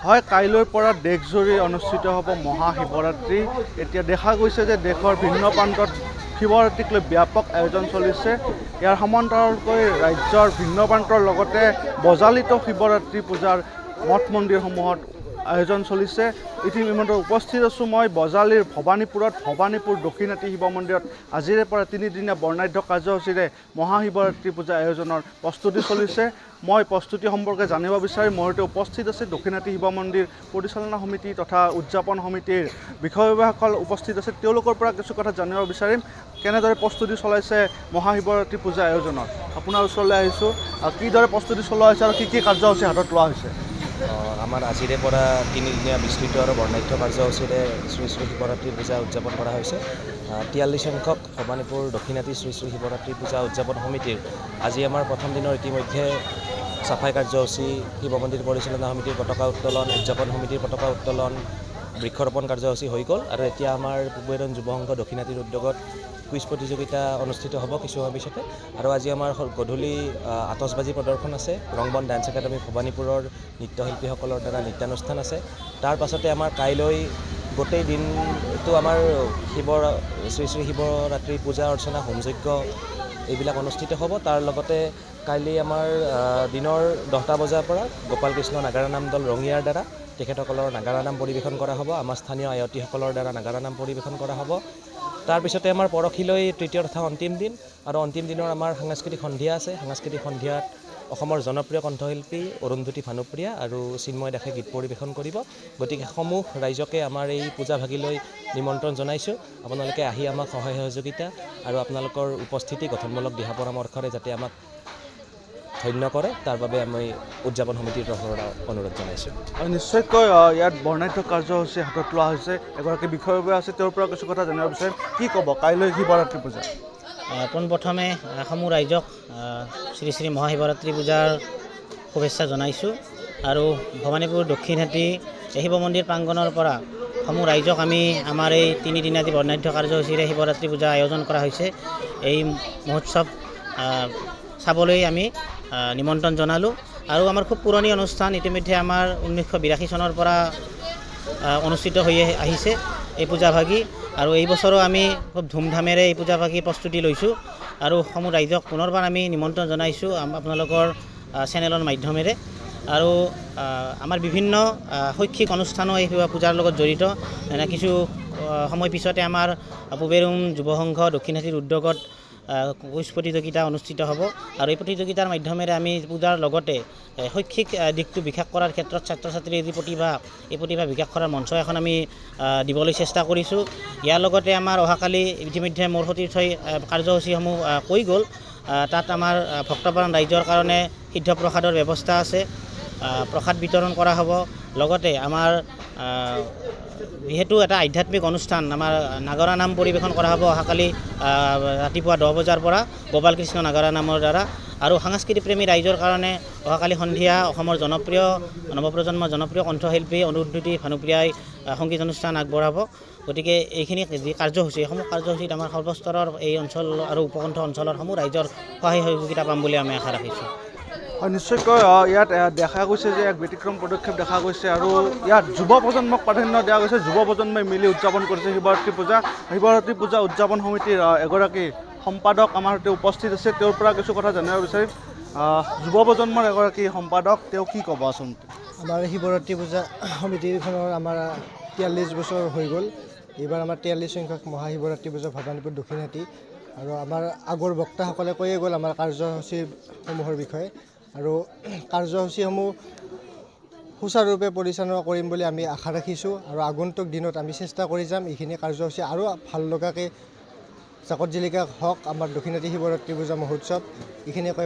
হয়, কাইলৈৰ পৰা দেশজুৰি অনুষ্ঠিত হ'ব মহাশিৱৰাত্ৰি। এতিয়া দেখা গৈছে যে দেশৰ ভিন্ন প্ৰান্তত শিৱৰাত্ৰিক লৈ ব্যাপক আয়োজন চলিছে। ইয়াৰ সমান্তৰালকৈ ৰাজ্যৰ ভিন্ন প্ৰান্তৰ লগতে বজালিতো শিৱৰাত্ৰি পূজাৰ মঠ মন্দিৰসমূহত আয়োজন চলিছে। ইতিমধ্যে উপস্থিত আছোঁ মই বজালিৰ ভৱানীপুৰ দক্ষিণাতী শিৱ মন্দিৰত আজিৰে পৰা তিনিদিনীয়া বৰ্ণাঢ্য কাৰ্যসূচীৰে মহাশিৱৰাত্ৰি পূজা আয়োজনৰ প্ৰস্তুতি চলিছে। মই প্ৰস্তুতি সম্পৰ্কে জানিব বিচাৰি মোৰ সৈতে উপস্থিত আছে দক্ষিণাতী শিৱ মন্দিৰ পৰিচালনা সমিতি তথা উদযাপন সমিতিৰ বিষয়ববীয়াসকল উপস্থিত আছে। তেওঁলোকৰ পৰা কিছু কথা জানিব বিচাৰিম। কেনেদৰে প্ৰস্তুতি চলাইছে মহাশিৱৰাত্ৰি পূজা আয়োজনত? আপোনাৰ ওচৰলৈ আহিছোঁ। কিদৰে প্ৰস্তুতি চলোৱা হৈছে আৰু কি কাৰ্যসূচী হাতত লোৱা হৈছে? আমাৰ আজিৰে পৰা তিনিদিনীয়া বিস্তৃত আৰু বৰ্ণাঢ্য কাৰ্যসূচীৰে শ্ৰী শ্ৰী শিৱৰাত্ৰি পূজা উদযাপন কৰা হৈছে। 43 সংখ্যক ভৱানীপুৰ দক্ষিণাতী শ্ৰী শ্ৰী শিৱৰাত্ৰি পূজা উদযাপন সমিতিৰ আজি আমাৰ প্ৰথম দিনৰ ইতিমধ্যে চাফাই কাৰ্যসূচী, শিৱ মন্দিৰ পৰিচালনা সমিতিৰ পতাকা উত্তোলন, উদযাপন সমিতিৰ পতাকা উত্তোলন, বৃক্ষৰোপণ কাৰ্যসূচী হৈ গ'ল আৰু এতিয়া আমাৰ পূবেৰণ যুৱ সংঘ দক্ষিণাতীৰ উদ্যোগত কুইজ প্ৰতিযোগিতা অনুষ্ঠিত হ'ব কিছু সময় পিছতে। আৰু আজি আমাৰ গধূলি আতচবাজি প্ৰদৰ্শন আছে। ৰংবন ডান্স একাডেমী ভৱানীপুৰৰ নৃত্যশিল্পীসকলৰ দ্বাৰা নৃত্যানুষ্ঠান আছে। তাৰ পাছতে আমাৰ কাইলৈ গোটেই দিনটো আমাৰ শ্ৰী শ্ৰী শিৱৰাত্ৰি পূজা অৰ্চনা হোমযজ্ঞ এইবিলাক অনুষ্ঠিত হ'ব। তাৰ লগতে কাইলৈ আমাৰ দিনৰ 10টা বজাৰ পৰা গোপাল কৃষ্ণ নাগাৰা নাম দল ৰঙিয়াৰ দ্বাৰা তেখেতসকলৰ নাগাৰা নাম পৰিৱেশন কৰা হ'ব। আমাৰ স্থানীয় আয়তীসকলৰ দ্বাৰা নাগাৰা নাম পৰিৱেশন কৰা হ'ব। তাৰপিছতে আমাৰ পৰহিলৈ তৃতীয় তথা অন্তিম দিন আৰু অন্তিম দিনৰ আমাৰ সাংস্কৃতিক সন্ধিয়া আছে। সাংস্কৃতিক সন্ধিয়াত অসমৰ জনপ্ৰিয় কণ্ঠশিল্পী অৰুন্ধতী ভানুপ্ৰিয়া আৰু চিন্ময় দাসে গীত পৰিৱেশন কৰিব। গতিকে সমূহ ৰাইজকে আমাৰ এই পূজা ভাগিলৈ নিমন্ত্ৰণ জনাইছোঁ। আপোনালোকে আহি আমাক সহায় সহযোগিতা আৰু আপোনালোকৰ উপস্থিতি গঠনমূলক দিহা পৰামৰ্শৰে যাতে আমাক ধন্য কৰে তাৰ বাবে আমি উদযাপন সমিতিৰ পৰা অনুৰোধ জনাইছোঁ। নিশ্চয়কৈ ইয়াত বৰ্ণাঢ্য কাৰ্যসূচী হাতত লোৱা হৈছে। এগৰাকী বিষয়ববীয়া আছে, তেওঁৰ পৰা কিছু কথা জানিব বিচাৰিম। কি ক'ব কাইলৈ শিৱৰাত্ৰি পূজা? পোনপ্ৰথমে সমূহ ৰাইজক শ্ৰী শ্ৰী মহাশিৱৰাত্ৰি পূজাৰ শুভেচ্ছা জনাইছোঁ। আৰু ভৱানীপুৰ দক্ষিণাতী শিৱ মন্দিৰ প্ৰাংগণৰ পৰা সমূহ ৰাইজক আমি আমাৰ এই তিনিদিনীয়া বৰ্ণাঢ্য কাৰ্যসূচীৰে শিৱৰাত্ৰি পূজা আয়োজন কৰা হৈছে। এই মহোৎসৱ চাবলৈ আমি নিমন্ত্ৰণ জনালোঁ। আৰু আমাৰ খুব পুৰণি অনুষ্ঠান, ইতিমধ্যে আমাৰ 1982 চনৰ পৰা অনুষ্ঠিত হৈ আহিছে এই পূজাভাগি। আৰু এই বছৰো আমি খুব ধুমধামেৰে এই পূজাভাগি প্ৰস্তুতি লৈছোঁ আৰু সমূহ ৰাইজক পুনৰবাৰ আমি নিমন্ত্ৰণ জনাইছোঁ আপোনালোকৰ চেনেলৰ মাধ্যমেৰে। আৰু আমাৰ বিভিন্ন শৈক্ষিক অনুষ্ঠানো এই পূজাৰ লগত জড়িত। কিছু সময় পিছতে আমাৰ পূবেৰুম যুৱ সংঘ দক্ষিণাতীৰ উদ্যোগত কুইজ প্ৰতিযোগিতা অনুষ্ঠিত হ'ব। আৰু এই প্ৰতিযোগিতাৰ মাধ্যমেৰে আমি পূজাৰ লগতে শৈক্ষিক দিশটো বিকাশ কৰাৰ ক্ষেত্ৰত ছাত্ৰ ছাত্ৰীৰ যি প্ৰতিভা, এই প্ৰতিভা বিকাশ কৰাৰ মঞ্চ এখন আমি দিবলৈ চেষ্টা কৰিছোঁ। ইয়াৰ লগতে আমাৰ অহাকালি ইতিমধ্যে মোৰ সতীৰ্থই কাৰ্যসূচীসমূহ কৈ গ'ল। তাত আমাৰ ভক্তপ্ৰাণ ৰাইজৰ কাৰণে সিদ্ধ প্ৰসাদৰ ব্যৱস্থা আছে, প্ৰসাদ বিতৰণ কৰা হ'ব। লগতে আমাৰ যিহেতু এটা আধ্যাত্মিক অনুষ্ঠান, আমাৰ নাগাৰা নাম পৰিৱেশন কৰা হ'ব অহাকালি ৰাতিপুৱা 10 বজাৰ পৰা গোপাল কৃষ্ণ নাগাৰা নামৰ দ্বাৰা। আৰু সাংস্কৃতিক প্ৰেমী ৰাইজৰ কাৰণে অহাকালি সন্ধিয়া অসমৰ জনপ্ৰিয় নৱপ্ৰজন্মৰ জনপ্ৰিয় কণ্ঠশিল্পী অৰুন্ধতী ভানুপ্ৰিয়াই সংগীত অনুষ্ঠান আগবঢ়াব। গতিকে এইখিনি যি কাৰ্যসূচী, এইসমূহ কাৰ্যসূচীত আমাৰ সৰ্বস্তৰৰ এই অঞ্চল আৰু উপকণ্ঠ অঞ্চলৰ সমূহ ৰাইজৰ সহায় সহযোগিতা পাম বুলি আমি আশা ৰাখিছোঁ। নিশ্চয়কৈ ইয়াত দেখা গৈছে যে এক ব্যতিক্ৰম পদক্ষেপ দেখা গৈছে আৰু ইয়াত যুৱ প্ৰজন্মক প্ৰাধান্য দিয়া গৈছে। যুৱ প্ৰজন্মই মিলি উদযাপন কৰিছে শিৱৰাত্ৰি পূজা। শিৱৰাত্ৰি পূজা উদযাপন সমিতিৰ এগৰাকী সম্পাদক আমাৰ সৈতে উপস্থিত আছে, তেওঁৰ পৰা কিছু কথা জানিব বিচাৰিম। যুৱ প্ৰজন্মৰ এগৰাকী সম্পাদক, তেওঁ কি ক'ব আচলতে? আমাৰ শিৱৰাত্ৰি পূজা সমিতিখনৰ আমাৰ 43 বছৰ হৈ গ'ল। এইবাৰ আমাৰ 43 সংখ্যক মহাশিৱৰাত্ৰি পূজা ভৱানীপুৰ দক্ষিণাতী। আৰু আমাৰ আগৰ বক্তাসকলে কৈয়ে গ'ল আমাৰ কাৰ্যসূচীসমূহৰ বিষয়ে। আৰু কাৰ্যসূচীসমূহ সুচাৰুৰূপে পৰিচালনা কৰিম বুলি আমি আশা ৰাখিছোঁ। আৰু আগন্তুক দিনত আমি চেষ্টা কৰি যাম এইখিনি কাৰ্যসূচী আৰু ভাল লগাকৈ জাকত জিলিকা হওক আমাৰ দক্ষিণাতী শিৱৰাত্ৰি পূজা মহোৎসৱ। এইখিনিয়ে কৈ